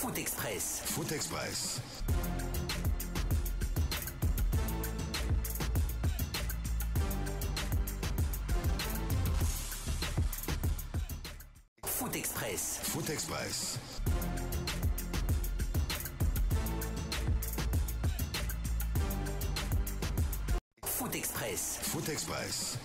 Foot Express. Foot Express. Foot Express. Foot Express. Foot Express. Foot Express.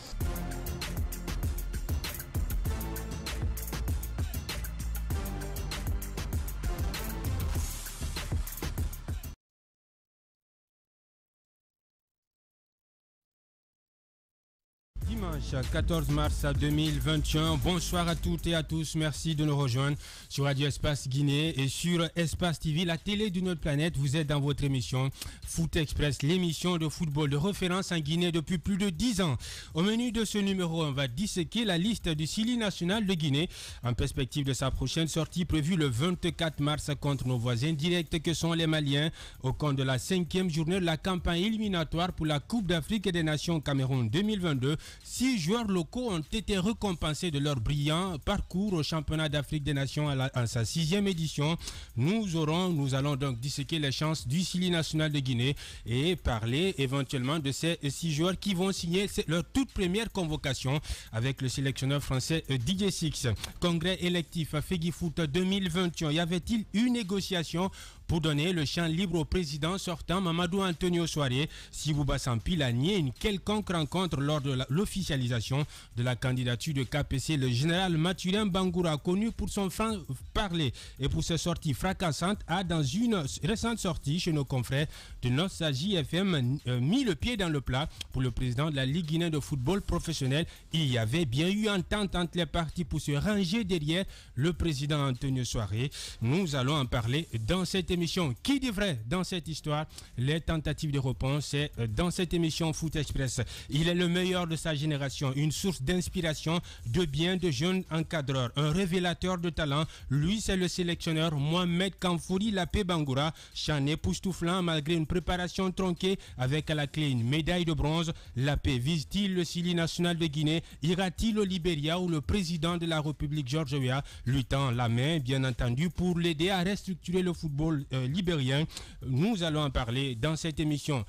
Dimanche 14 mars 2021, bonsoir à toutes et à tous, merci de nous rejoindre sur Radio Espace Guinée et sur Espace TV, la télé de notre planète. Vous êtes dans votre émission Foot Express, l'émission de football de référence en Guinée depuis plus de 10 ans. Au menu de ce numéro, on va disséquer la liste du Sili national de Guinée en perspective de sa prochaine sortie prévue le 24 mars contre nos voisins directs que sont les Maliens au compte de la 5e journée de la campagne éliminatoire pour la Coupe d'Afrique des Nations Cameroun 2022. 6 joueurs locaux ont été récompensés de leur brillant parcours au championnat d'Afrique des Nations en sa 6e édition. Nous allons donc disséquer les chances du Sili national de Guinée et parler éventuellement de ces 6 joueurs qui vont signer leur toute première convocation avec le sélectionneur français Didier Six. Congrès électif à Fegifoot 2021, y avait-il une négociation pour donner le champ libre au président sortant Mamadou Antonio Souaré? Sibouba Sampil a nié une quelconque rencontre lors de l'officialisation de la candidature de KPC. Le général Mathurin Bangoura, connu pour son franc-parler et pour ses sorties fracassantes, a dans une récente sortie chez nos confrères de Nostalgie FM mis le pied dans le plat pour le président de la Ligue guinéenne de football professionnel. Il y avait bien eu entente entre les partis pour se ranger derrière le président Antonio Souaré. Nous allons en parler dans cette émission. Qui devrait dans cette histoire? Les tentatives de réponse, c'est dans cette émission Foot Express. Il est le meilleur de sa génération, une source d'inspiration de bien de jeunes encadreurs, un révélateur de talent. Lui, c'est le sélectionneur Mohamed Kamfouri Lapé Bangoura, chané époustouflant malgré une préparation tronquée avec à la clé une médaille de bronze. Lapé vise-t-il le Sili national de Guinée? Ira-t-il au Libéria où le président de la République George Weah lui tend la main, bien entendu, pour l'aider à restructurer le football libérien? Nous allons en parler dans cette émission.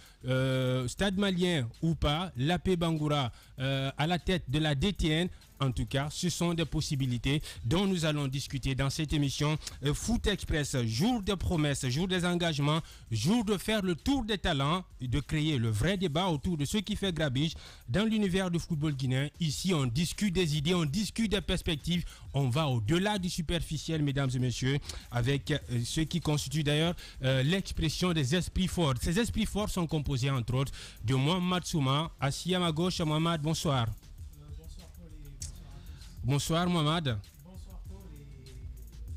Stade malien ou pas, Lapé Bangoura à la tête de la DTN. En tout cas, ce sont des possibilités dont nous allons discuter dans cette émission. Foot Express, jour des promesses, jour des engagements, jour de faire le tour des talents et de créer le vrai débat autour de ce qui fait grabuge dans l'univers du football guinéen. Ici, on discute des idées, on discute des perspectives, on va au-delà du superficiel, mesdames et messieurs, avec ce qui constitue d'ailleurs l'expression des esprits forts. Ces esprits forts sont composés, entre autres, de Mohamed Souma, assis à ma gauche. Mohamed, bonsoir. Bonsoir Mohamed. Bonsoir Paul et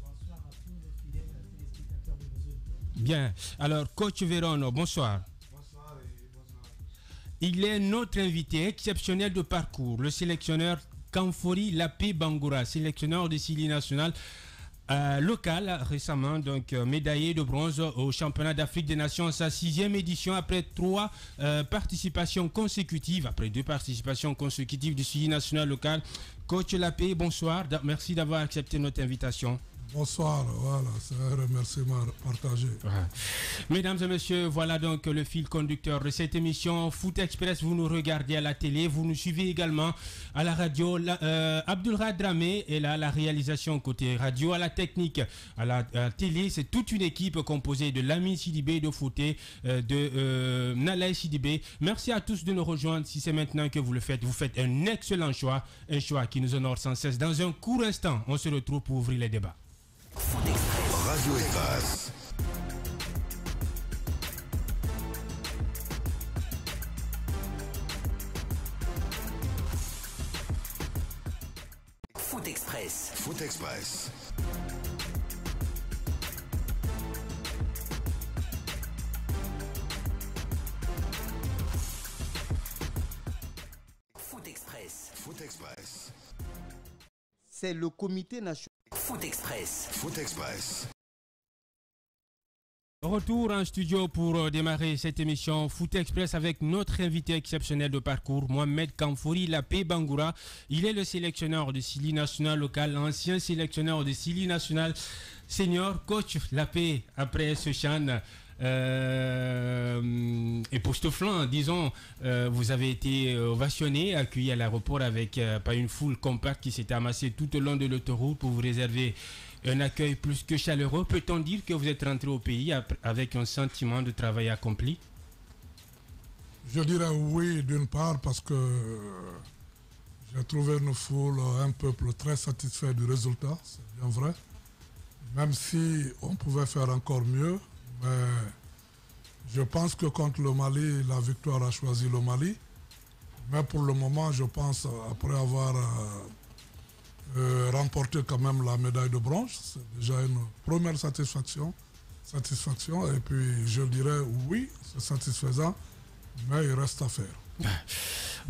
bonsoir à tous nos fidèles téléspectateurs de nos zones. Bien. Alors, coach Véron, bonsoir. Bonsoir et bonsoir à tous. Il est notre invité exceptionnel de parcours, le sélectionneur Kamfouri Lapé Bangoura, sélectionneur du Sili national local, récemment donc médaillé de bronze au championnat d'Afrique des Nations, sa 6e édition après 3 participations consécutives, après 2 participations consécutives du Sili national local. Coach Lapé, bonsoir, merci d'avoir accepté notre invitation. Bonsoir, voilà, c'est un remerciement partagé. Ouais. Mesdames et messieurs, voilà donc le fil conducteur de cette émission Foot Express. Vous nous regardez à la télé, vous nous suivez également à la radio. Abdulrahman Dramé est là, la réalisation côté radio, à la technique, à la télé. C'est toute une équipe composée de Lamine Sidibé, de Fouté, de Nalaï Sidibé. Merci à tous de nous rejoindre. Si c'est maintenant que vous le faites, vous faites un excellent choix, un choix qui nous honore sans cesse. Dans un court instant, on se retrouve pour ouvrir les débats. Foot Express. Radio Espace. Foot Express. Foot Express. Foot Express. Foot Express. C'est le comité national. Foot Express. Foot Express. Retour en studio pour démarrer cette émission Foot Express avec notre invité exceptionnel de parcours, Mohamed Kamfouri Lapé Bangoura. Il est le sélectionneur de Sili National local, ancien sélectionneur de Sili National senior. Coach Lapé, après ce CHAN époustouflant, disons, vous avez été ovationné, accueilli à l'aéroport avec pas une foule compacte qui s'était amassée tout au long de l'autoroute pour vous réserver un accueil plus que chaleureux. Peut-on dire que vous êtes rentré au pays avec un sentiment de travail accompli? Je dirais oui, d'une part, parce que j'ai trouvé une foule, un peuple très satisfait du résultat, c'est bien vrai. Même si on pouvait faire encore mieux, mais je pense que contre le Mali, la victoire a choisi le Mali. Mais pour le moment, je pense, après avoir remporté quand même la médaille de bronze, c'est déjà une première satisfaction. Et puis je dirais oui, c'est satisfaisant, mais il reste à faire.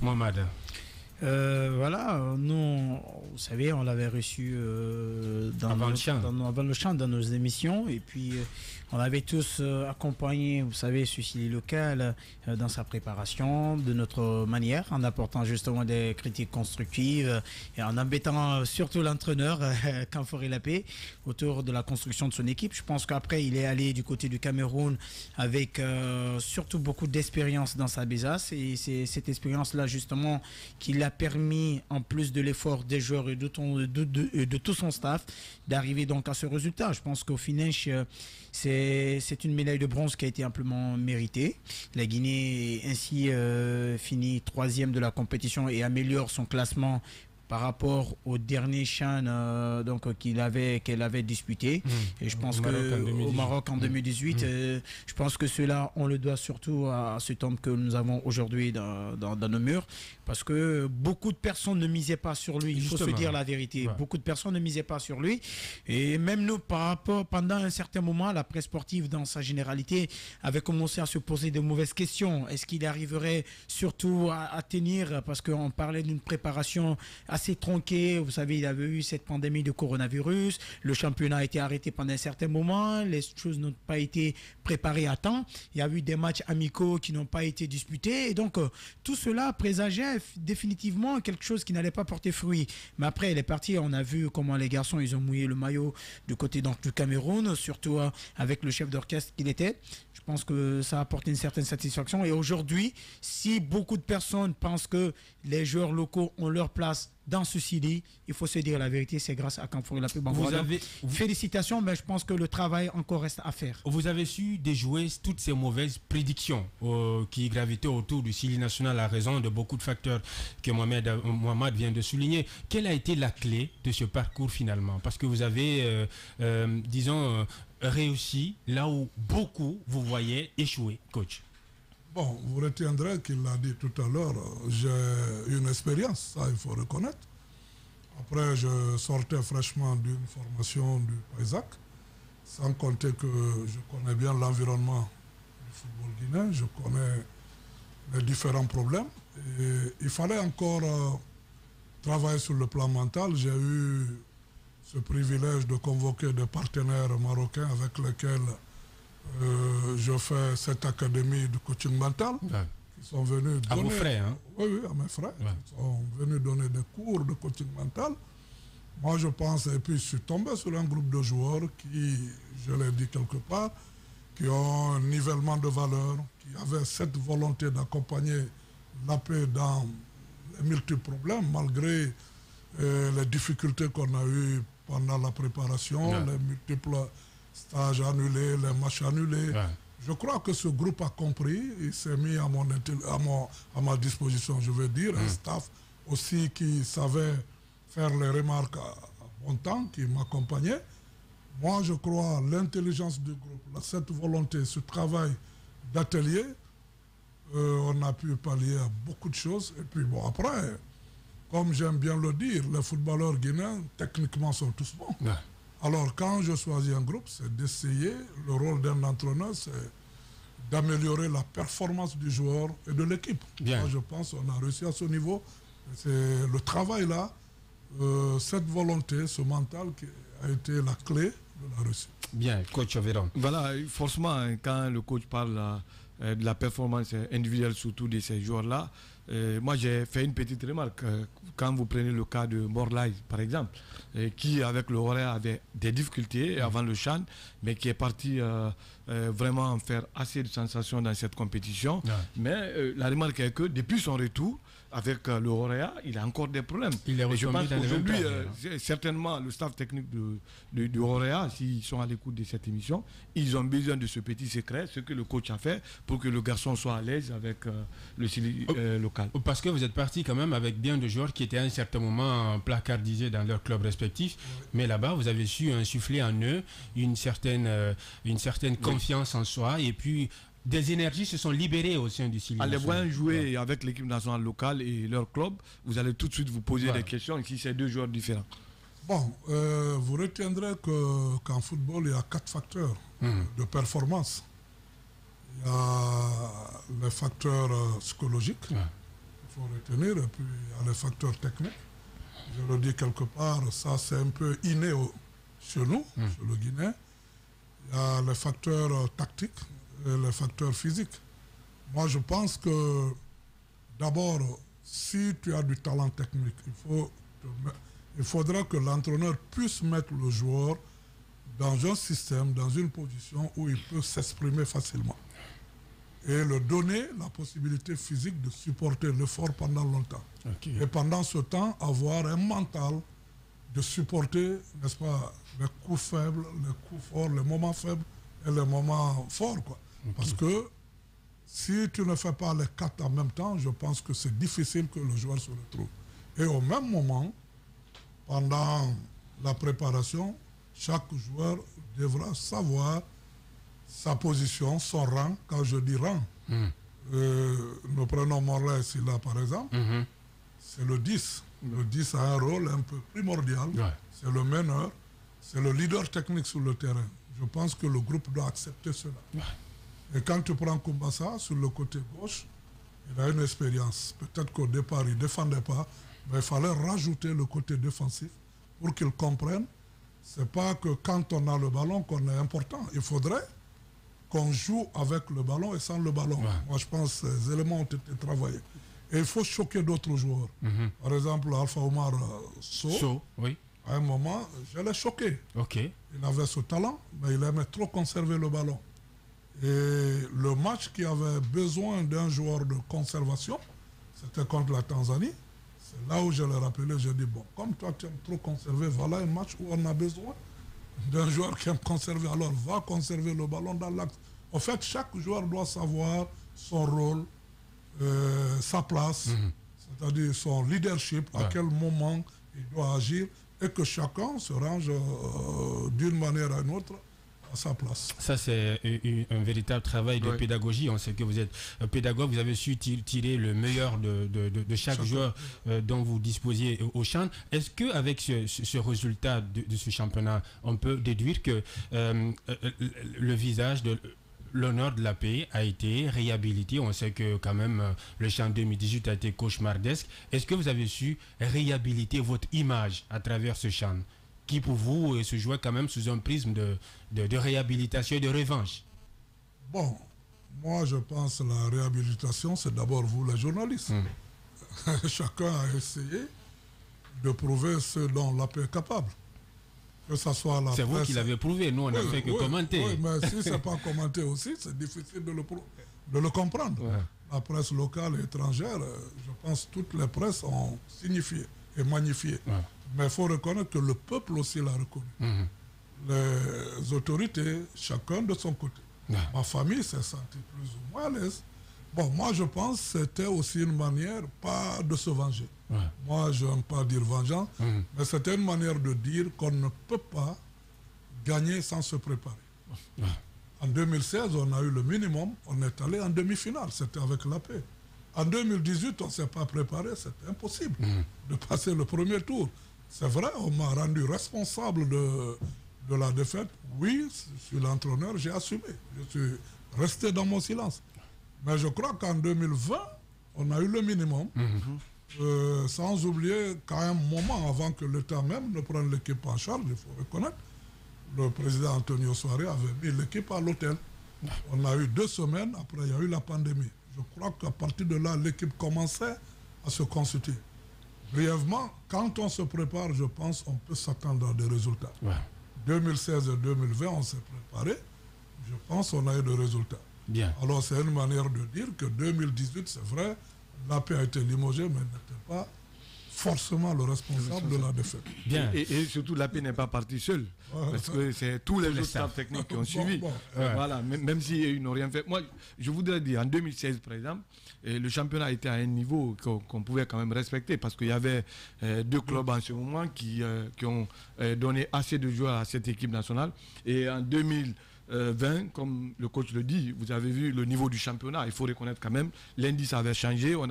Mohamed. Voilà, nous, vous savez, on l'avait reçu avant le chant dans nos émissions, et puis on avait tous accompagné, vous savez, Sili local dans sa préparation, de notre manière, en apportant justement des critiques constructives et en embêtant surtout l'entraîneur, Kamfouri Lapé, autour de la construction de son équipe. Je pense qu'après, il est allé du côté du Cameroun avec surtout beaucoup d'expérience dans sa besace, et c'est cette expérience-là justement qui l'a permis, en plus de l'effort des joueurs et de tout son staff, d'arriver donc à ce résultat. Je pense qu'au finish, c'est une médaille de bronze qui a été amplement méritée. La Guinée ainsi finit 3e de la compétition et améliore son classement par rapport au dernier CHAN qu'elle avait disputé. Et je pense qu'au Maroc en 2018, je pense que cela, on le doit surtout à cet homme que nous avons aujourd'hui dans nos murs, parce que beaucoup de personnes ne misaient pas sur lui. Il faut se dire la vérité. Ouais. Beaucoup de personnes ne misaient pas sur lui. Et même nous, pendant un certain moment, la presse sportive dans sa généralité avait commencé à se poser de mauvaises questions. Est-ce qu'il arriverait surtout à tenir, parce qu'on parlait d'une préparation assez tronquée. Vous savez, il y avait eu cette pandémie de coronavirus. Le championnat a été arrêté pendant un certain moment. Les choses n'ont pas été préparées à temps. Il y a eu des matchs amicaux qui n'ont pas été disputés. Et donc, tout cela présageait définitivement quelque chose qui n'allait pas porter fruit. Mais après, il est parti. On a vu comment les garçons, ils ont mouillé le maillot du côté du Cameroun, surtout avec le chef d'orchestre qu'il était. Je pense que ça a apporté une certaine satisfaction. Et aujourd'hui, si beaucoup de personnes pensent que les joueurs locaux ont leur place dans ce Sili, il faut se dire la vérité, c'est grâce à Kamfouri Lapé Bangoura. Félicitations, mais je pense que le travail encore reste à faire. Vous avez su déjouer toutes ces mauvaises prédictions qui gravitaient autour du Sili national à raison de beaucoup de facteurs que Mohamed vient de souligner. Quelle a été la clé de ce parcours finalement? Parce que vous avez, réussi là où beaucoup vous voyaient échouer, coach. Bon, vous retiendrez qu'il l'a dit tout à l'heure, j'ai une expérience, ça il faut reconnaître. Après, je sortais fraîchement d'une formation du Paysac, sans compter que je connais bien l'environnement du football guinéen, je connais les différents problèmes. Et il fallait encore travailler sur le plan mental. J'ai eu ce privilège de convoquer des partenaires marocains avec lesquels je fais cette académie de coaching mental. Ouais. Qui sont venus donner, à vos frais, hein? Oui, à mes frais. Ouais. Ils sont venus donner des cours de coaching mental. Moi, je pense, et puis je suis tombé sur un groupe de joueurs qui, je l'ai dit quelque part, qui ont un nivellement de valeur, qui avaient cette volonté d'accompagner la paix dans les multiples problèmes, malgré les difficultés qu'on a eues pendant la préparation, les multiples stages annulés, les matchs annulés. Ouais. Je crois que ce groupe a compris, il s'est mis à ma disposition, je veux dire, un staff aussi qui savait faire les remarques à bon temps, qui m'accompagnait. Moi, je crois à l'intelligence du groupe, cette volonté, ce travail d'atelier, on a pu pallier à beaucoup de choses. Et puis bon, après, comme j'aime bien le dire, les footballeurs guinéens, techniquement, sont tous bons. Ouais. Alors, quand je choisis un groupe, c'est d'essayer, le rôle d'un entraîneur, c'est d'améliorer la performance du joueur et de l'équipe. Moi, je pense qu'on a réussi à ce niveau. C'est le travail là, cette volonté, ce mental qui a été la clé de la réussite. Bien, coach Véron. Voilà, forcément, quand le coach parle de la performance individuelle, surtout de ces joueurs-là, moi j'ai fait une petite remarque. Quand vous prenez le cas de Morlaï, par exemple, qui avec le Horéa avait des difficultés avant le CHAN, mais qui est parti vraiment faire assez de sensations dans cette compétition. Mais la remarque est que depuis son retour, avec le Horéa, il a encore des problèmes. Il est et je pense qu'aujourd'hui, certainement, le staff technique du Horéa, s'ils sont à l'écoute de cette émission, ils ont besoin de ce petit secret, ce que le coach a fait pour que le garçon soit à l'aise avec le style local. Parce que vous êtes parti quand même avec bien de joueurs qui étaient à un certain moment placardisés dans leur club respectif, mais là-bas, vous avez su insuffler en eux une certaine confiance en soi, et puis des énergies se sont libérées au sein du Sili. Allez voir jouer avec l'équipe nationale locale et leur club, vous allez tout de suite vous poser des questions si c'est deux joueurs différents. Bon, vous retiendrez qu'en football, il y a 4 facteurs de performance. Il y a les facteurs psychologiques, il faut retenir, et puis il y a les facteurs techniques. Je le dis quelque part, ça c'est un peu inné chez nous, chez le Guinéen. Il y a les facteurs tactiques et les facteurs physiques. Moi, je pense que d'abord, si tu as du talent technique, il faudra que l'entraîneur puisse mettre le joueur dans un système, dans une position où il peut s'exprimer facilement. Et le donner la possibilité physique de supporter l'effort pendant longtemps. Et pendant ce temps, avoir un mental de supporter, n'est-ce pas, les coups faibles, les coups forts, les moments faibles et les moments forts, quoi. Parce que si tu ne fais pas les 4 en même temps, je pense que c'est difficile que le joueur se retrouve. Et au même moment, pendant la préparation, chaque joueur devra savoir sa position, son rang. Quand je dis rang, nous prenons Morlaï là par exemple, c'est le 10. Le 10 a un rôle un peu primordial. C'est le meneur, c'est le leader technique sur le terrain. Je pense que le groupe doit accepter cela. Et quand tu prends Koumbassa sur le côté gauche, il a une expérience. Peut-être qu'au départ, il ne défendait pas, mais il fallait rajouter le côté défensif pour qu'il comprenne. Ce n'est pas que quand on a le ballon qu'on est important. Il faudrait qu'on joue avec le ballon et sans le ballon. Moi, je pense que ces éléments ont été travaillés. Et il faut choquer d'autres joueurs. Par exemple, Alpha Omar Sow, à un moment, je l'ai choqué. Il avait ce talent, mais il aimait trop conserver le ballon. Et le match qui avait besoin d'un joueur de conservation, c'était contre la Tanzanie. C'est là où je l'ai rappelé, je dis, bon, comme toi tu aimes trop conserver, voilà un match où on a besoin d'un joueur qui aime conserver. Alors va conserver le ballon dans l'axe. En fait, chaque joueur doit savoir son rôle, sa place, c'est-à-dire son leadership, à quel moment il doit agir, et que chacun se range d'une manière à une autre à sa place. Ça, c'est un véritable travail de pédagogie. On sait que vous êtes pédagogue, vous avez su tirer le meilleur de chaque joueur dont vous disposiez au CHAN. Est-ce qu'avec ce résultat de ce championnat, on peut déduire que le visage de l'honneur de la paix a été réhabilité? On sait que quand même le CHAN 2018 a été cauchemardesque. Est-ce que vous avez su réhabiliter votre image à travers ce CHAN qui pour vous se jouait quand même sous un prisme de réhabilitation et de revanche? Bon, moi je pense que la réhabilitation, c'est d'abord vous les journalistes. Chacun a essayé de prouver ce dont la paix est capable. Que ça soit la c'est presse. vous qui l'avez prouvé, nous on n'a fait que commenter. Oui, mais si ce n'est pas commenté aussi, c'est difficile de le comprendre. La presse locale et étrangère, je pense que toutes les presses ont signifié et magnifié. Mais il faut reconnaître que le peuple aussi l'a reconnu. Les autorités, chacun de son côté. Ma famille s'est sentie plus ou moins à l'aise. Bon, moi je pense que c'était aussi une manière, pas de se venger. Moi je n'aime pas dire vengeance, mais c'était une manière de dire qu'on ne peut pas gagner sans se préparer. En 2016, on a eu le minimum, on est allé en demi-finale, c'était avec la paix. En 2018, on ne s'est pas préparé, c'était impossible de passer le premier tour. C'est vrai, on m'a rendu responsable de la défaite. Oui, je suis l'entraîneur, j'ai assumé. Je suis resté dans mon silence. Mais je crois qu'en 2020, on a eu le minimum. sans oublier qu'à un moment, avant que l'État même ne prenne l'équipe en charge, il faut reconnaître, le président Antonio Soare avait mis l'équipe à l'hôtel. On a eu 2 semaines, après il y a eu la pandémie. Je crois qu'à partir de là, l'équipe commençait à se constituer. Brièvement, quand on se prépare, je pense qu'on peut s'attendre à des résultats. 2016 et 2020, on s'est préparé. Je pense qu'on a eu des résultats. Bien. Alors c'est une manière de dire que 2018, c'est vrai, l'AP a été limogé, mais n'était pas forcément le responsable de la défaite. Bien. Et surtout, l'AP n'est pas parti seul. Parce que c'est tous les autres staffs techniques qui ont suivi. Voilà, même s'ils n'ont rien fait. Moi, je voudrais dire, en 2016, par exemple, le championnat était à un niveau qu'on pouvait quand même respecter parce qu'il y avait 2 clubs en ce moment qui ont donné assez de joueurs à cette équipe nationale. Et en 2020, comme le coach le dit, vous avez vu le niveau du championnat. Il faut reconnaître quand même, l'indice avait changé. On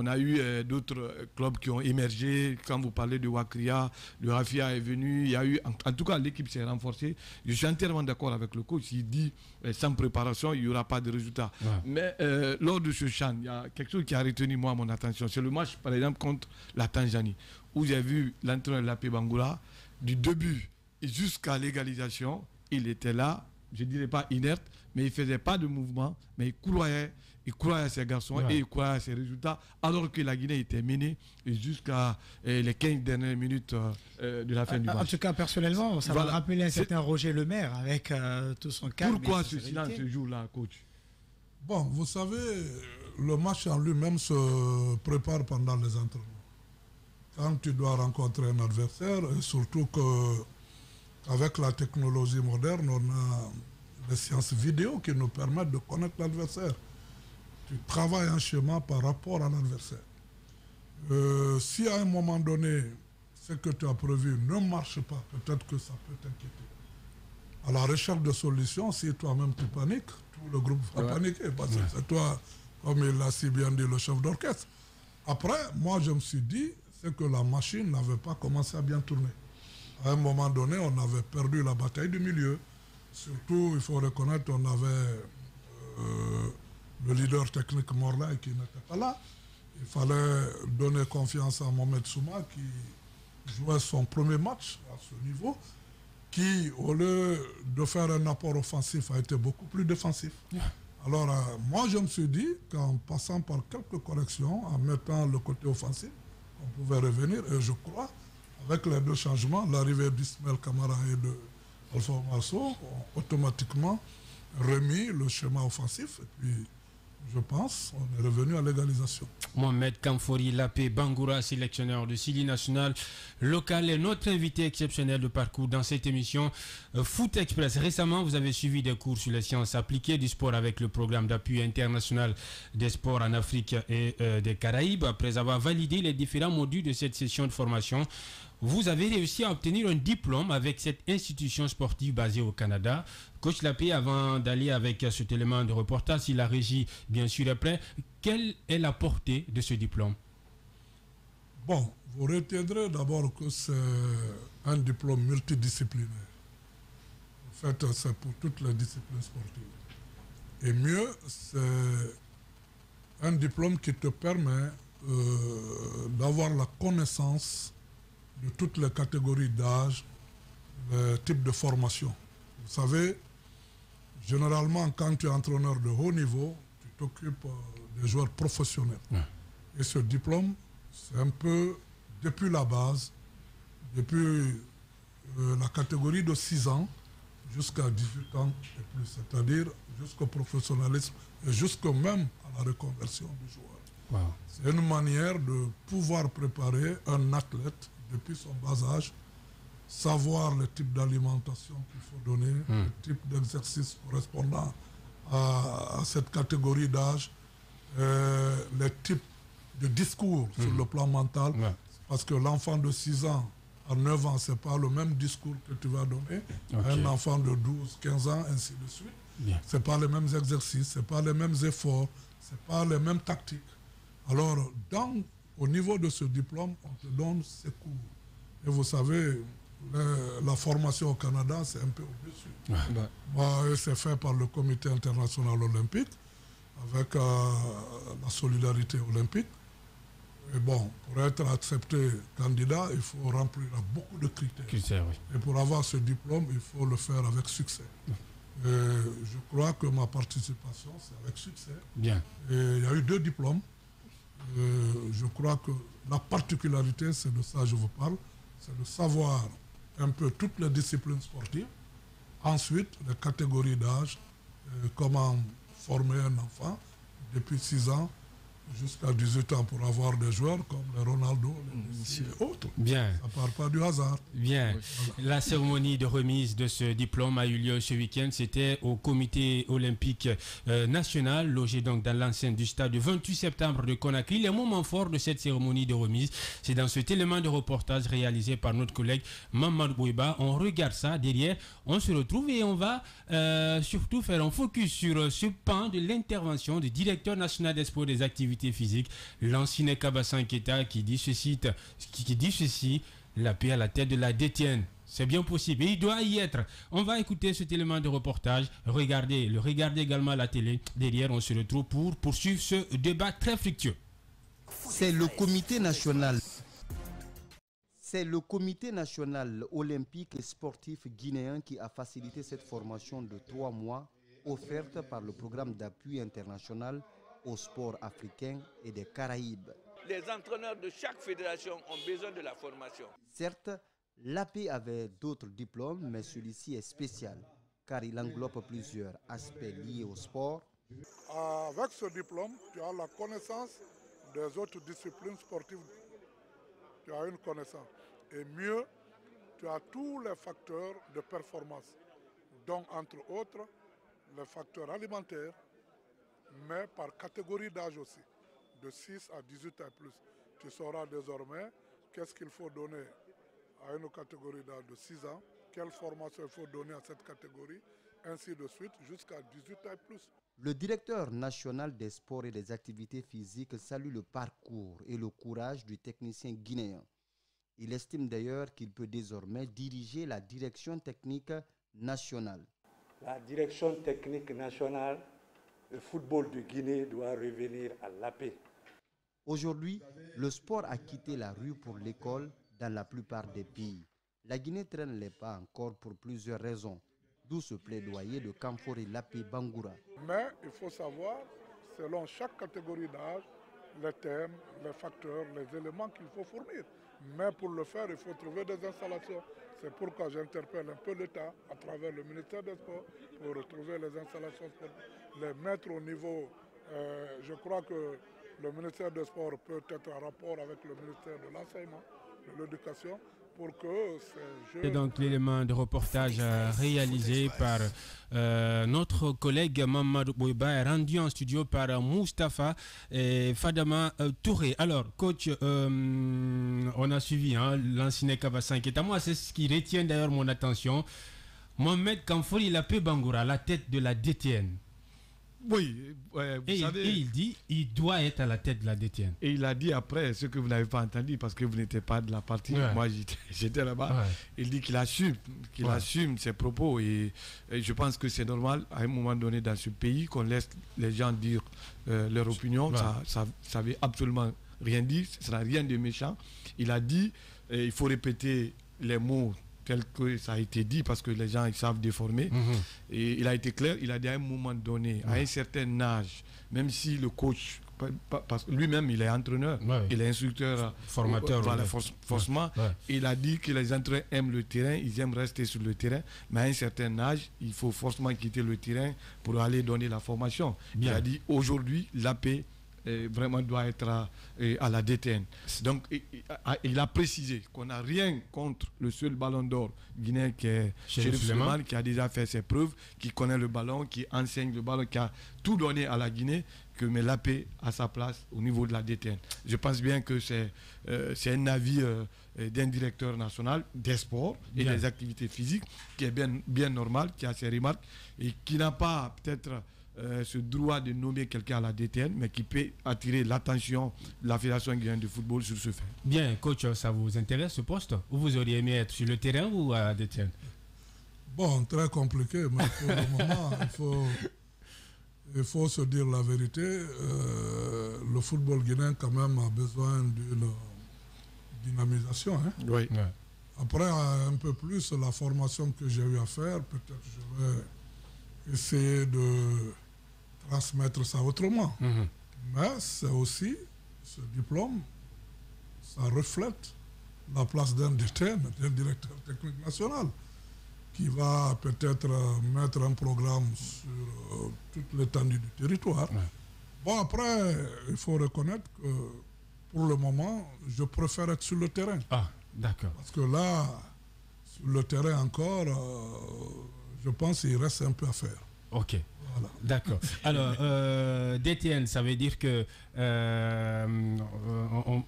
a eu d'autres clubs qui ont émergé. Quand vous parlez de Wakria, le Rafia est venu. Il y a eu, en tout cas, l'équipe s'est renforcée. Je suis entièrement d'accord avec le coach. Il dit, sans préparation, il n'y aura pas de résultat. Mais lors de ce CHAN, il y a quelque chose qui a retenu moi mon attention. C'est le match, par exemple, contre la Tanzanie, où j'ai vu l'entraîneur de l'AP Bangoura, du début jusqu'à l'égalisation. Il était là, je ne dirais pas inerte, mais il ne faisait pas de mouvement, mais il croyait à ses garçons et il croyait à ses résultats, alors que la Guinée était menée jusqu'à les 15 dernières minutes de la fin du match. En tout cas, personnellement, ça m'a rappelé un certain Roger Lemaire avec tout son calme. Pourquoi ce silence ce jour-là, coach? Bon, vous savez, le match en lui-même se prépare pendant les entraînements. Quand tu dois rencontrer un adversaire, et surtout que avec la technologie moderne, on a les sciences vidéo qui nous permettent de connaître l'adversaire. Tu travailles un schéma par rapport à l'adversaire. Si à un moment donné, ce que tu as prévu ne marche pas, peut-être que ça peut t'inquiéter. À la recherche de solutions, si toi-même tu paniques, tout le groupe va paniquer. Parce que c'est toi, comme il l'a si bien dit, le chef d'orchestre. Après, moi je me suis dit, c'est que la machine n'avait pas commencé à bien tourner. À un moment donné, on avait perdu la bataille du milieu. Surtout, il faut reconnaître, on avait le leader technique Morlaï qui n'était pas là. Il fallait donner confiance à Mohamed Souma qui jouait son premier match à ce niveau, qui, au lieu de faire un apport offensif, a été beaucoup plus défensif. Alors, moi, je me suis dit qu'en passant par quelques corrections, en mettant le côté offensif, on pouvait revenir. Et je crois, avec les 2 changements, l'arrivée d'Ismaël Kamara et de Alpha Marceau ont automatiquement remis le schéma offensif. Et puis, je pense, on est revenu à l'égalisation. Mohamed Kamfori Lapé Bangoura, sélectionneur de Sili National local, est notre invité exceptionnel de parcours dans cette émission Foot Express. Récemment, vous avez suivi des cours sur les sciences appliquées du sport avec le programme d'appui international des sports en Afrique et des Caraïbes. Après avoir validé les différents modules de cette session de formation, vous avez réussi à obtenir un diplôme avec cette institution sportive basée au Canada. Coach Lapé, avant d'aller avec cet élément de reportage, si la régie bien sûr est prête, quelle est la portée de ce diplôme? Bon, vous retiendrez d'abord que c'est un diplôme multidisciplinaire. En fait, c'est pour toutes les disciplines sportives. Et mieux, c'est un diplôme qui te permet d'avoir la connaissance de toutes les catégories d'âge, les types de formation. Vous savez, généralement, quand tu es entraîneur de haut niveau, tu t'occupes des joueurs professionnels. Et ce diplôme, c'est un peu depuis la base, depuis la catégorie de 6 ans jusqu'à 18 ans et plus, c'est-à-dire jusqu'au professionnalisme et jusqu'au même à la reconversion du joueur. C'est une manière de pouvoir préparer un athlète depuis son bas âge, savoir le type d'alimentation qu'il faut donner, le type d'exercice correspondant à cette catégorie d'âge, les types de discours sur le plan mental, parce que l'enfant de 6 ans à 9 ans, ce n'est pas le même discours que tu vas donner à un enfant de 12, 15 ans, ainsi de suite. Ce n'est pas les mêmes exercices, ce n'est pas les mêmes efforts, ce n'est pas les mêmes tactiques. Alors, au niveau de ce diplôme, on te donne ces cours. Et vous savez, la formation au Canada, c'est un peu au-dessus. C'est fait par le Comité international olympique, avec la solidarité olympique. Et bon, pour être accepté candidat, il faut remplir beaucoup de critères. Oui. Et pour avoir ce diplôme, il faut le faire avec succès. Et je crois que ma participation, c'est avec succès. Bien. Et il y a eu 2 diplômes. Je crois que la particularité, c'est de ça que je vous parle, c'est de savoir un peu toutes les disciplines sportives. Ensuite, les catégories d'âge, comment former un enfant depuis 6 ans jusqu'à 18 ans pour avoir des joueurs comme les Ronaldo, les Messi et autres. Bien. Ça ne part pas du hasard. Bien. Voilà. La cérémonie de remise de ce diplôme a eu lieu ce week-end. C'était au comité olympique national, logé donc dans l'enceinte du stade du 28 septembre de Conakry. Les moments forts de cette cérémonie de remise, c'est dans cet élément de reportage réalisé par notre collègue Mamadou Bouiba. On regarde ça derrière, on se retrouve et on va surtout faire un focus sur ce pan de l'intervention du directeur national des sports et des activités physiques, l'ancien Kabassan Keita, qui dit ceci, la paix à la tête de la DTN. C'est bien possible et il doit y être. On va écouter cet élément de reportage, regardez également à la télé. Derrière, on se retrouve pour poursuivre ce débat très fructueux. C'est le comité national. C'est le comité national olympique et sportif guinéen qui a facilité cette formation de 3 mois offerte par le programme d'appui international au sport africain et des Caraïbes. Les entraîneurs de chaque fédération ont besoin de la formation. Certes, l'AP avait d'autres diplômes, mais celui-ci est spécial, car il englobe plusieurs aspects liés au sport. Avec ce diplôme, tu as la connaissance des autres disciplines sportives. Tu as une connaissance. Et mieux, tu as tous les facteurs de performance. Donc, entre autres, les facteurs alimentaires, mais par catégorie d'âge aussi, de 6 à 18 ans et plus. Tu sauras désormais qu'est-ce qu'il faut donner à une catégorie d'âge de 6 ans, quelle formation il faut donner à cette catégorie, ainsi de suite, jusqu'à 18 ans et plus. Le directeur national des sports et des activités physiques salue le parcours et le courage du technicien guinéen. Il estime d'ailleurs qu'il peut désormais diriger la direction technique nationale. La direction technique nationale, le football de Guinée doit revenir à la paix. Aujourd'hui, le sport a quitté la rue pour l'école dans la plupart des pays. La Guinée traîne les pas encore pour plusieurs raisons, d'où ce plaidoyer de Kamfori Lapé Bangoura. Mais il faut savoir, selon chaque catégorie d'âge, les thèmes, les facteurs, les éléments qu'il faut fournir. Mais pour le faire, il faut trouver des installations. C'est pourquoi j'interpelle un peu l'État à travers le ministère des Sports pour retrouver les installations sportives, les mettre au niveau. Je crois que le ministère des Sports peut être en rapport avec le ministère de l'Enseignement, de l'Éducation, pour que ces jeux... C'est donc l'élément de reportage réalisé par notre collègue Mamadou Bouiba, rendu en studio par Moustapha et Fadama Touré. Alors, coach, on a suivi l'ancien Kabassan Keita. Moi, c'est ce qui retient d'ailleurs mon attention. Mohamed Kamfori Lapé Bangoura, à la tête de la DTN. Oui, vous savez... Et il dit il doit être à la tête de la DTN. Et il a dit après ce que vous n'avez pas entendu parce que vous n'étiez pas de la partie. Ouais. Moi, j'étais là-bas. Ouais. Il dit qu'il assume ses propos. Et je pense que c'est normal, à un moment donné, dans ce pays, qu'on laisse les gens dire leur opinion. Ouais. Ça ne veut absolument rien dire. Ça n'a rien de méchant. Il a dit il faut répéter les mots tel que ça a été dit, parce que les gens ils savent déformer. Et il a été clair, il a dit à un moment donné, à un certain âge, même si le coach, parce que lui-même il est entraîneur, il est instructeur, formateur, forcément, il a dit que les entraîneurs aiment le terrain, ils aiment rester sur le terrain, mais à un certain âge, il faut forcément quitter le terrain pour aller donner la formation. Bien. Il a dit aujourd'hui, l'AP vraiment doit être à la DTN. Donc il a précisé qu'on n'a rien contre le seul ballon d'or guinéen qui est Chérif Souleymane, qui a déjà fait ses preuves, qui connaît le ballon, qui enseigne le ballon, qui a tout donné à la Guinée, mais l'AP a sa place au niveau de la DTN. Je pense bien que c'est un avis d'un directeur national des sports et des activités physiques qui est bien normal, qui a ses remarques et qui n'a pas peut-être ce droit de nommer quelqu'un à la DTN, mais qui peut attirer l'attention de la Fédération guinéenne de football sur ce fait. Bien, coach, ça vous intéresse ce poste? Ou vous auriez aimé être sur le terrain ou à la DTN? Bon, très compliqué, mais pour le moment, il faut se dire la vérité, le football guinéen quand même a besoin d'une dynamisation. Hein. Oui. Ouais. Après, un peu plus, la formation que j'ai eu à faire, peut-être je vais essayer de transmettre ça autrement. Mais c'est aussi, ce diplôme, ça reflète la place d'un DTN, d'un directeur technique national, qui va peut-être mettre un programme sur toute l'étendue du territoire. Ouais. Bon, après, il faut reconnaître que pour le moment, je préfère être sur le terrain. Ah, d'accord. Parce que là, sur le terrain encore, je pense qu'il reste un peu à faire. Ok. Voilà. D'accord. Alors, DTN, ça veut dire que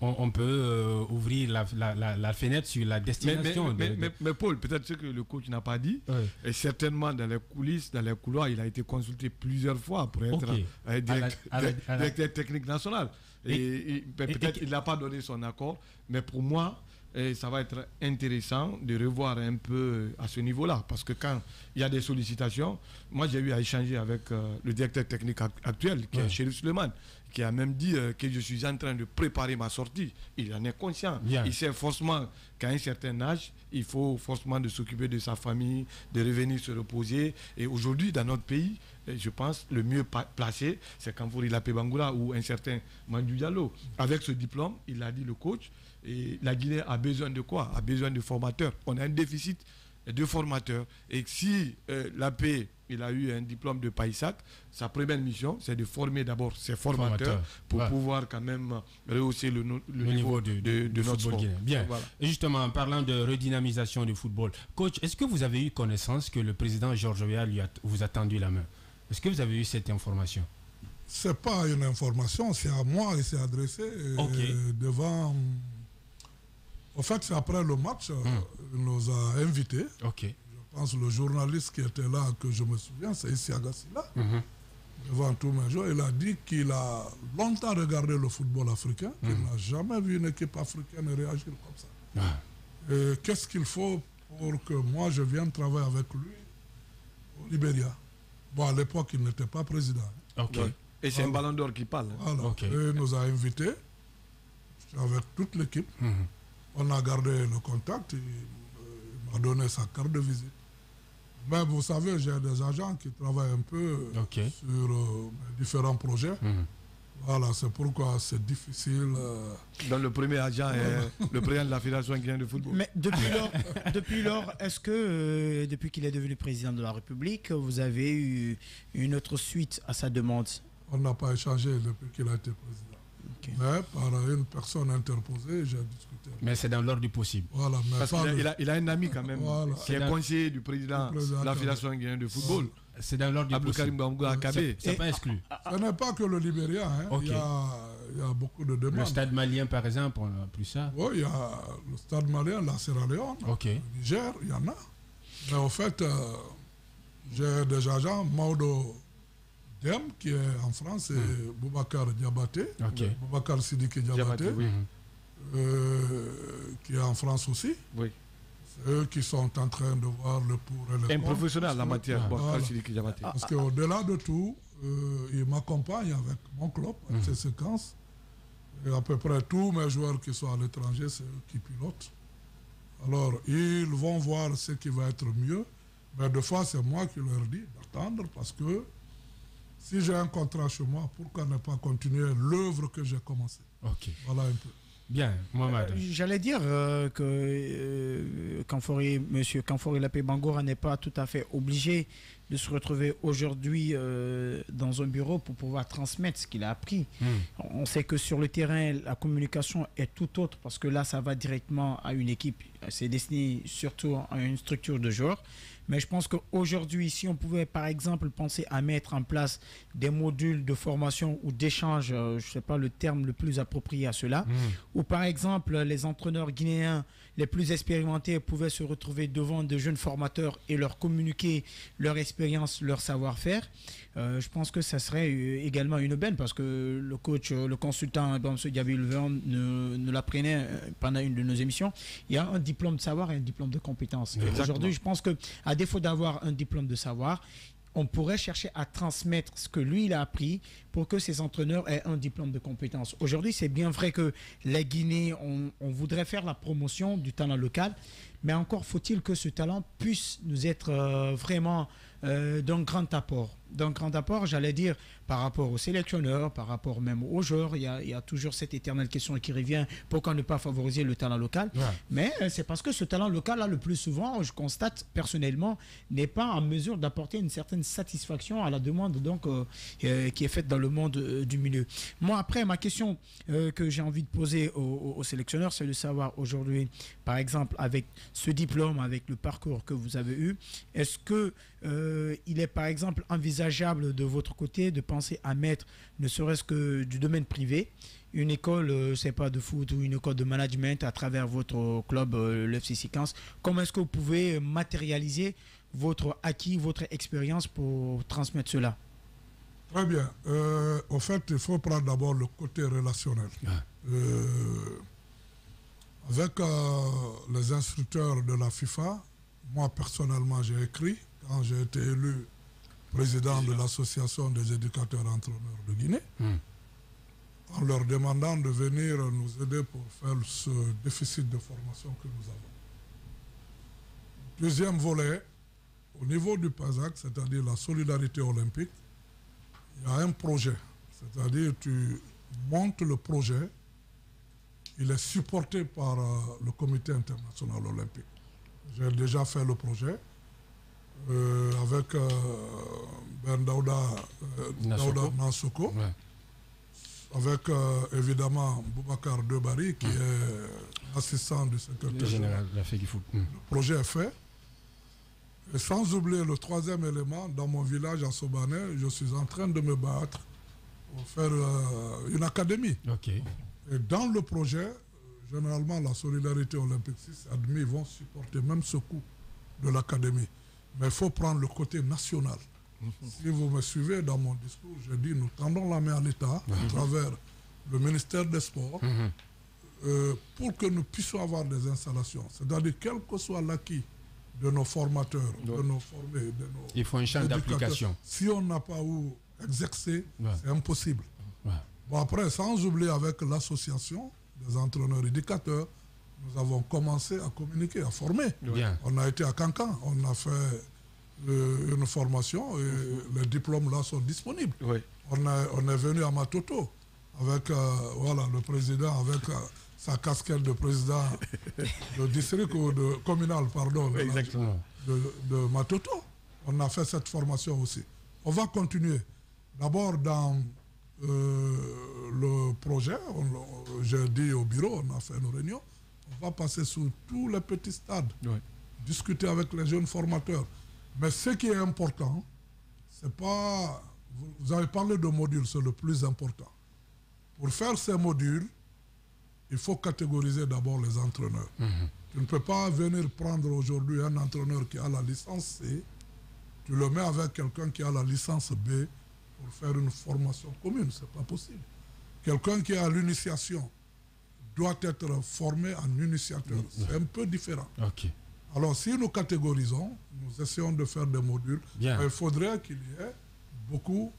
on peut ouvrir la fenêtre sur la destination. Mais Paul, peut-être ce que le coach n'a pas dit, et certainement dans les coulisses, dans les couloirs, il a été consulté plusieurs fois pour être directeur technique national. Et peut-être qu'il n'a pas donné son accord, mais pour moi, ça va être intéressant de revoir un peu à ce niveau-là, parce que quand il y a des sollicitations, moi j'ai eu à échanger avec le directeur technique actuel, qui est Chérif Suleiman, qui a même dit que je suis en train de préparer ma sortie. Il en est conscient. Bien. Il sait forcément qu'à un certain âge, il faut forcément de s'occuper de sa famille, de revenir se reposer. Et aujourd'hui, dans notre pays, je pense le mieux placé, c'est Kamfouri Lapé Bangoura ou un certain Mandou Diallo. Avec ce diplôme, il a dit le coach, et la Guinée a besoin de quoi? A besoin de formateurs. On a un déficit de formateurs. Et si l'AP, il a eu un diplôme de Païsac, sa première mission, c'est de former d'abord ses formateurs pour pouvoir quand même rehausser le niveau de notre sport. Bien. Voilà. Et justement, en parlant de redynamisation du football, coach, est-ce que vous avez eu connaissance que le président Georges Weah vous a tendu la main? Est-ce que vous avez eu cette information? Ce n'est pas une information, c'est à moi et c'est adressé devant... En fait, c'est après le match, il nous a invités. Je pense que le journaliste qui était là, que je me souviens, c'est Issi Agassila. Devant tous mes joueurs, il a dit qu'il a longtemps regardé le football africain, qu'il n'a jamais vu une équipe africaine réagir comme ça. Et qu'est-ce qu'il faut pour que moi je vienne travailler avec lui au Libéria? Bon, à l'époque, il n'était pas président. Et c'est un ballon d'or qui parle. Voilà. Et il nous a invités avec toute l'équipe. On a gardé le contact, il m'a donné sa carte de visite. Mais vous savez, j'ai des agents qui travaillent un peu sur différents projets. Voilà, c'est pourquoi c'est difficile. Dans le premier agent est le président de la Fédération guinéenne de football. Mais depuis lors, est-ce que, depuis qu'il est devenu président de la République, vous avez eu une autre suite à sa demande? On n'a pas échangé depuis qu'il a été président. Mais par une personne interposée, j'ai discuté. Mais c'est dans l'ordre du possible. Voilà, mais parce qu'il a un ami quand même, qui est conseiller du président de la Fédération guinéenne de football. C'est dans l'ordre du possible. C'est pas exclu. Ce n'est pas que le Libéria. Hein. Il y a beaucoup de demandes. Le stade malien, par exemple, on n'a plus ça. Oui, il y a le stade malien, la Sierra Leone, le Niger, il y en a. Mais en fait, j'ai des agents, Maudo Dem, qui est en France, et Boubacar Diabaté, Boubacar Sidiki Diabaté, qui est en France aussi. Oui. C'est eux qui sont en train de voir le pour et le contre. Un professionnel en la matière, Boubacar Sidiki Diabaté. Parce qu'au-delà de tout, il m'accompagne avec mon club, avec ses séquences. Et à peu près tous mes joueurs qui sont à l'étranger, c'est eux qui pilotent. Alors, ils vont voir ce qui va être mieux. Mais des fois, c'est moi qui leur dis d'attendre parce que si j'ai un contrat chez moi, pourquoi ne pas continuer l'œuvre que j'ai commencée? Voilà un peu. Bien, Mohamed. J'allais dire que M. Kamfouri Lapé Bangoura n'est pas tout à fait obligé de se retrouver aujourd'hui dans un bureau pour pouvoir transmettre ce qu'il a appris. On sait que sur le terrain, la communication est tout autre parce que là, ça va directement à une équipe. C'est destiné surtout à une structure de joueurs. Mais je pense qu'aujourd'hui, si on pouvait par exemple penser à mettre en place des modules de formation ou d'échange, je ne sais pas le terme le plus approprié à cela, où par exemple les entraîneurs guinéens les plus expérimentés pouvaient se retrouver devant de jeunes formateurs et leur communiquer leur expérience, leur savoir-faire, je pense que ça serait également une aubaine parce que le coach, le consultant, M. Diaby ne l'apprenait pendant une de nos émissions. Il y a un diplôme de savoir et un diplôme de compétence. Aujourd'hui, je pense qu'à défaut d'avoir un diplôme de savoir, on pourrait chercher à transmettre ce que lui, il a appris pour que ses entraîneurs aient un diplôme de compétence. Aujourd'hui, c'est bien vrai que la Guinée, on voudrait faire la promotion du talent local, mais encore faut-il que ce talent puisse nous être vraiment d'un grand apport. D'un grand apport, j'allais dire, par rapport aux sélectionneurs, par rapport même aux joueurs. Il y a toujours cette éternelle question qui revient, pourquoi ne pas favoriser le talent local? Ouais. Mais c'est parce que ce talent local, là, le plus souvent, je constate personnellement, n'est pas en mesure d'apporter une certaine satisfaction à la demande donc, qui est faite dans le monde du milieu. Moi, après, ma question que j'ai envie de poser aux sélectionneurs, c'est de savoir aujourd'hui, par exemple, avec ce diplôme, avec le parcours que vous avez eu, est-ce que il est par exemple envisageable de votre côté de penser à mettre, ne serait-ce que du domaine privé, une école, c'est pas de foot ou une école de management à travers votre club, le FC Séquence? Comment est-ce que vous pouvez matérialiser votre acquis, votre expérience pour transmettre cela? Très bien. En fait, il faut prendre d'abord le côté relationnel. Ouais. Avec les instructeurs de la FIFA, moi personnellement j'ai écrit, quand j'ai été élu président de l'association des éducateurs entraîneurs de Guinée, en leur demandant de venir nous aider pour faire ce déficit de formation que nous avons. Deuxième volet, au niveau du PASAC, c'est-à-dire la solidarité olympique, il y a un projet, c'est-à-dire tu montes le projet, il est supporté par le comité international olympique. J'ai déjà fait le projet avec Ben Daouda Nansoko, ouais. Avec évidemment Boubacar Debari qui est assistant du secrétaire général de la FEGIFOOT. Le projet est fait. Et sans oublier le troisième élément, dans mon village à Sobané, je suis en train de me battre pour faire une académie. Okay. Et dans le projet, généralement la solidarité olympique, si c'est admis, vont supporter même ce coût de l'académie. Mais il faut prendre le côté national. Si vous me suivez dans mon discours, je dis nous tendons la main à l'État à travers le ministère des Sports pour que nous puissions avoir des installations. C'est-à-dire quel que soit l'acquis de nos formateurs, de nos formés, de nos il faut un champ d'application. Si on n'a pas où exercer, c'est impossible. Bon, après, sans oublier avec l'association des entraîneurs éducateurs, nous avons commencé à communiquer, à former. Bien. On a été à Cancan, on a fait une formation et les diplômes là sont disponibles. Oui. On est venu à Matoto avec voilà, le président avec sa casquette de président de district ou de communal, pardon, de Matoto. On a fait cette formation aussi. On va continuer. D'abord dans le projet, j'ai dit au bureau, on a fait une réunion, on va passer sur tous les petits stades, discuter avec les jeunes formateurs. Mais ce qui est important, c'est pas... Vous avez parlé de modules, c'est le plus important. Pour faire ces modules, il faut catégoriser d'abord les entraîneurs. Tu ne peux pas venir prendre aujourd'hui un entraîneur qui a la licence C, tu le mets avec quelqu'un qui a la licence B pour faire une formation commune, c'est pas possible. Quelqu'un qui a l'initiation doit être formé en initiateur. C'est un peu différent. Okay. Alors, si nous catégorisons, nous essayons de faire des modules, il faudrait qu'il y ait beaucoup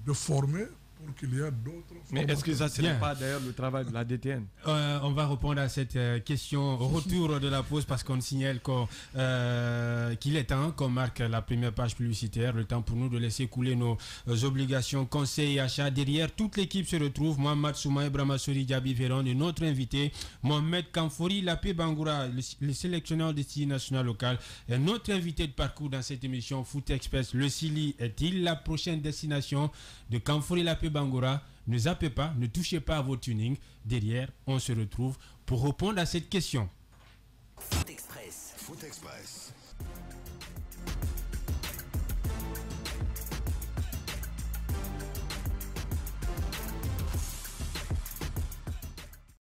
de formés pour qu'il y ait d'autres. Mais est-ce que ça ne serait pas d'ailleurs le travail de la DTN? On va répondre à cette question au retour de la pause parce qu'on signale qu'il est temps qu'on marque la première page publicitaire, le temps pour nous de laisser couler nos obligations, conseils et achats. Derrière, toute l'équipe se retrouve. Mohamed Souma, Ibrahima Sori, Diaby Véron et notre invité, Mohamed Kamfori Lapé Bangoura, le sélectionneur des styles national local, et notre invité de parcours dans cette émission Foot Express. Le Sili est-il la prochaine destination de Kamfori Lapé Bangoura? Ne zappez pas, ne touchez pas à vos tunings. Derrière, on se retrouve pour répondre à cette question. Foot Express. Foot Express.